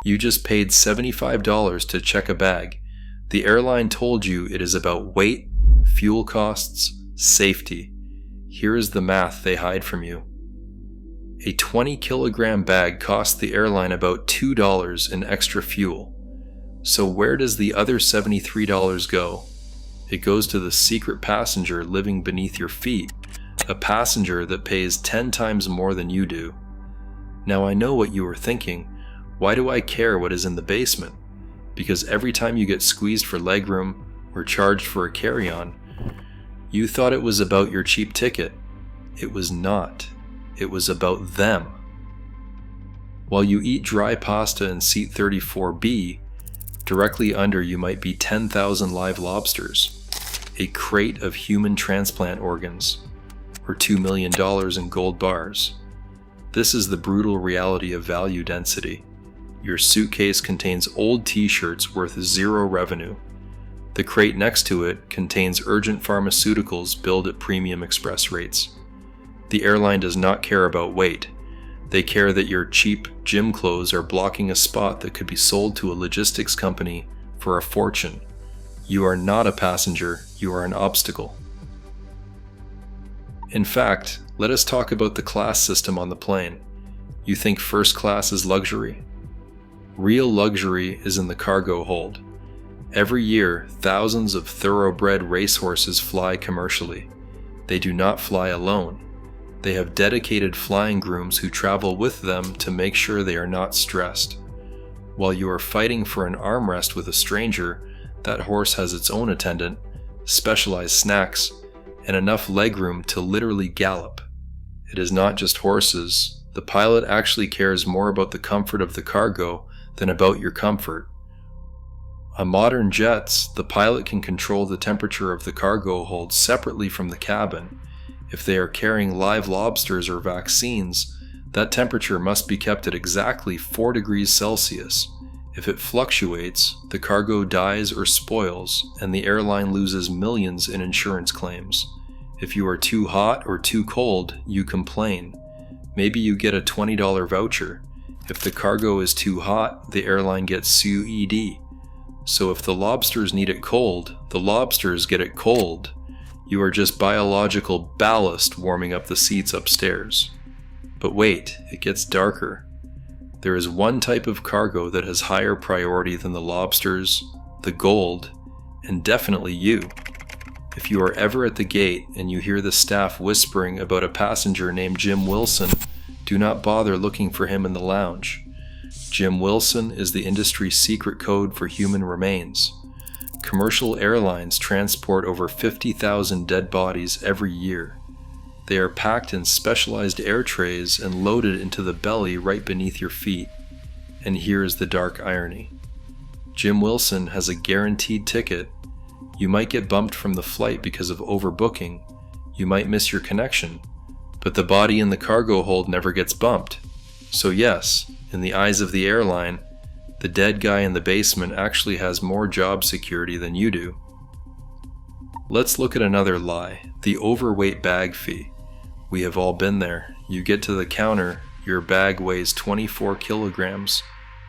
You just paid $75 to check a bag. The airline told you it is about weight, fuel costs, safety. Here is the math they hide from you. A 20-kilogram bag costs the airline about $2 in extra fuel. So where does the other $73 go? It goes to the secret passenger living beneath your feet, a passenger that pays 10 times more than you do. Now I know what you are thinking. Why do I care what is in the basement? Because every time you get squeezed for legroom or charged for a carry-on, you thought it was about your cheap ticket. It was not. It was about them. While you eat dry pasta in seat 34B, directly under you might be 10,000 live lobsters, a crate of human transplant organs, or $2 million in gold bars. This is the brutal reality of value density. Your suitcase contains old t-shirts worth zero revenue. The crate next to it contains urgent pharmaceuticals billed at premium express rates. The airline does not care about weight. They care that your cheap gym clothes are blocking a spot that could be sold to a logistics company for a fortune. You are not a passenger, you are an obstacle. In fact, let us talk about the class system on the plane. You think first class is luxury? Real luxury is in the cargo hold. Every year, thousands of thoroughbred racehorses fly commercially. They do not fly alone. They have dedicated flying grooms who travel with them to make sure they are not stressed. While you are fighting for an armrest with a stranger, that horse has its own attendant, specialized snacks, and enough legroom to literally gallop. It is not just horses. The pilot actually cares more about the comfort of the cargo than about your comfort. On modern jets, the pilot can control the temperature of the cargo hold separately from the cabin. If they are carrying live lobsters or vaccines, that temperature must be kept at exactly 4 degrees Celsius. If it fluctuates, the cargo dies or spoils, and the airline loses millions in insurance claims. If you are too hot or too cold, you complain. Maybe you get a $20 voucher. If the cargo is too hot, the airline gets SUED. So if the lobsters need it cold, the lobsters get it cold. You are just biological ballast warming up the seats upstairs. But wait, it gets darker. There is one type of cargo that has higher priority than the lobsters, the gold, and definitely you. If you are ever at the gate and you hear the staff whispering about a passenger named Jim Wilson, do not bother looking for him in the lounge. Jim Wilson is the industry's secret code for human remains. Commercial airlines transport over 50,000 dead bodies every year. They are packed in specialized air trays and loaded into the belly right beneath your feet. And here is the dark irony. Jim Wilson has a guaranteed ticket. You might get bumped from the flight because of overbooking. You might miss your connection. But the body in the cargo hold never gets bumped. So yes, in the eyes of the airline, the dead guy in the basement actually has more job security than you do. Let's look at another lie, the overweight bag fee. We have all been there. You get to the counter, your bag weighs 24 kilograms.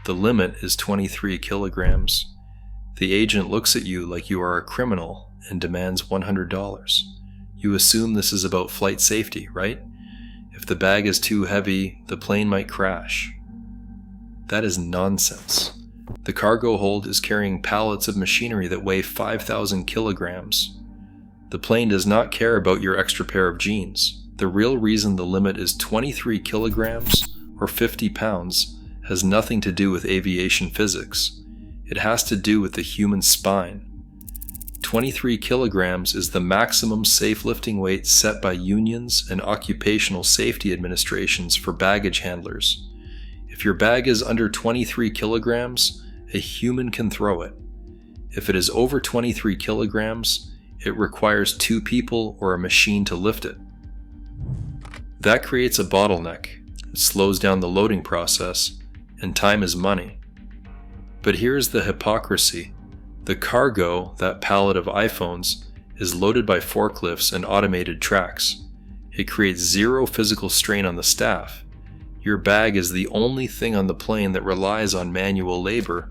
The limit is 23 kilograms. The agent looks at you like you are a criminal and demands $100. You assume this is about flight safety, right? If the bag is too heavy, the plane might crash. That is nonsense. The cargo hold is carrying pallets of machinery that weigh 5,000 kilograms. The plane does not care about your extra pair of jeans. The real reason the limit is 23 kilograms or 50 pounds has nothing to do with aviation physics. It has to do with the human spine. 23 kilograms is the maximum safe lifting weight set by unions and occupational safety administrations for baggage handlers. If your bag is under 23 kilograms, a human can throw it. If it is over 23 kilograms, it requires 2 people or a machine to lift it. That creates a bottleneck. It slows down the loading process, and time is money. But here's the hypocrisy. The cargo, that pallet of iPhones, is loaded by forklifts and automated tracks. It creates zero physical strain on the staff. Your bag is the only thing on the plane that relies on manual labor,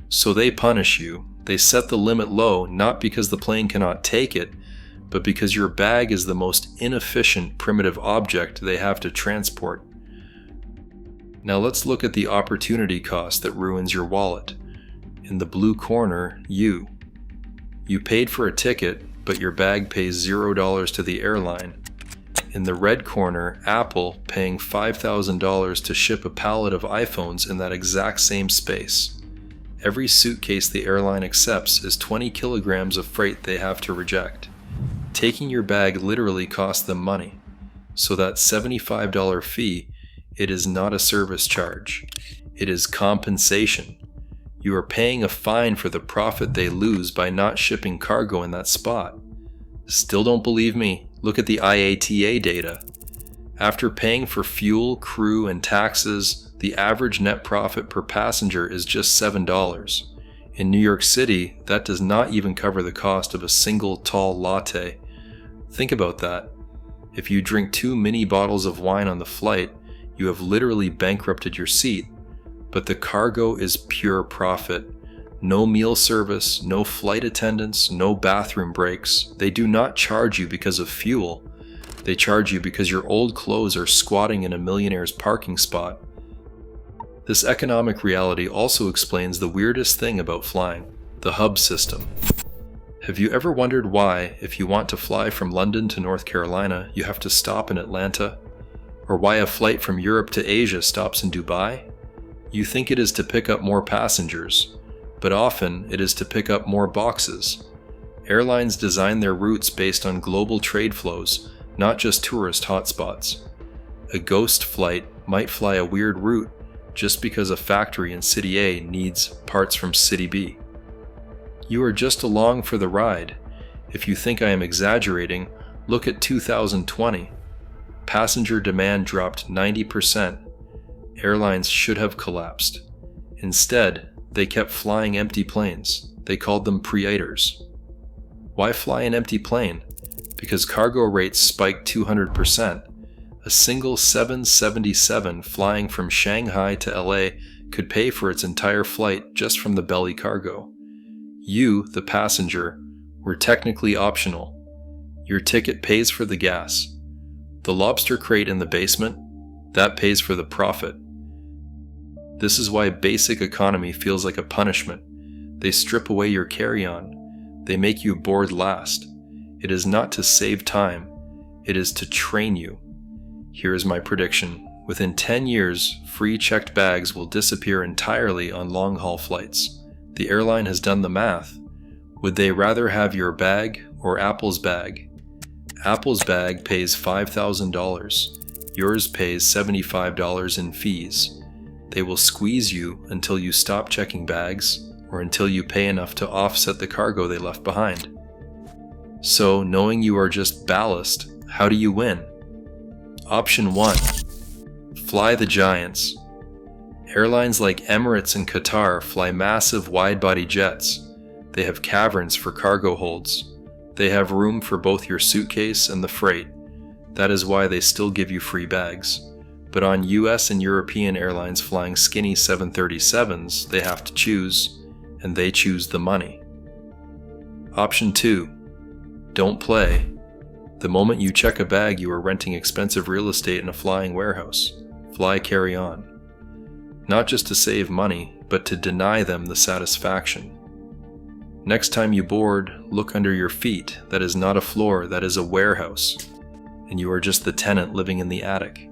so they punish you. They set the limit low, not because the plane cannot take it, but because your bag is the most inefficient primitive object they have to transport. Now let's look at the opportunity cost that ruins your wallet. In the blue corner, you. You paid for a ticket, but your bag pays $0 to the airline. In the red corner, Apple paying $5,000 to ship a pallet of iPhones in that exact same space. Every suitcase the airline accepts is 20 kilograms of freight they have to reject. Taking your bag literally costs them money. So that $75 fee, it is not a service charge. It is compensation. You are paying a fine for the profit they lose by not shipping cargo in that spot. Still don't believe me? Look at the IATA data. After paying for fuel, crew, and taxes, the average net profit per passenger is just $7. In New York City, that does not even cover the cost of a single tall latte. Think about that. If you drink 2 mini bottles of wine on the flight, you have literally bankrupted your seat. But the cargo is pure profit. No meal service, no flight attendants, no bathroom breaks. They do not charge you because of fuel. They charge you because your old clothes are squatting in a millionaire's parking spot. This economic reality also explains the weirdest thing about flying, the hub system. Have you ever wondered why, if you want to fly from London to North Carolina, you have to stop in Atlanta? Or why a flight from Europe to Asia stops in Dubai? You think it is to pick up more passengers, but often it is to pick up more boxes. Airlines design their routes based on global trade flows, not just tourist hotspots. A ghost flight might fly a weird route just because a factory in City A needs parts from City B. You are just along for the ride. If you think I am exaggerating, look at 2020. Passenger demand dropped 90%. Airlines should have collapsed. Instead, they kept flying empty planes. They called them pre-aters. Why fly an empty plane? Because cargo rates spiked 200%. A single 777 flying from Shanghai to LA could pay for its entire flight just from the belly cargo. You, the passenger, were technically optional. Your ticket pays for the gas. The lobster crate in the basement, that pays for the profit. This is why basic economy feels like a punishment. They strip away your carry-on. They make you board last. It is not to save time. It is to train you. Here is my prediction. Within 10 years, free checked bags will disappear entirely on long-haul flights. The airline has done the math. Would they rather have your bag or Apple's bag? Apple's bag pays $5,000. Yours pays $75 in fees. They will squeeze you until you stop checking bags or until you pay enough to offset the cargo they left behind. So, knowing you are just ballast, how do you win? Option 1. Fly the giants. Airlines like Emirates and Qatar fly massive wide-body jets. They have caverns for cargo holds. They have room for both your suitcase and the freight. That is why they still give you free bags. But on US and European airlines flying skinny 737s, they have to choose, and they choose the money. Option 2. Don't play. The moment you check a bag, you are renting expensive real estate in a flying warehouse. Fly carry on. Not just to save money, but to deny them the satisfaction. Next time you board, look under your feet. That is not a floor, that is a warehouse. And you are just the tenant living in the attic.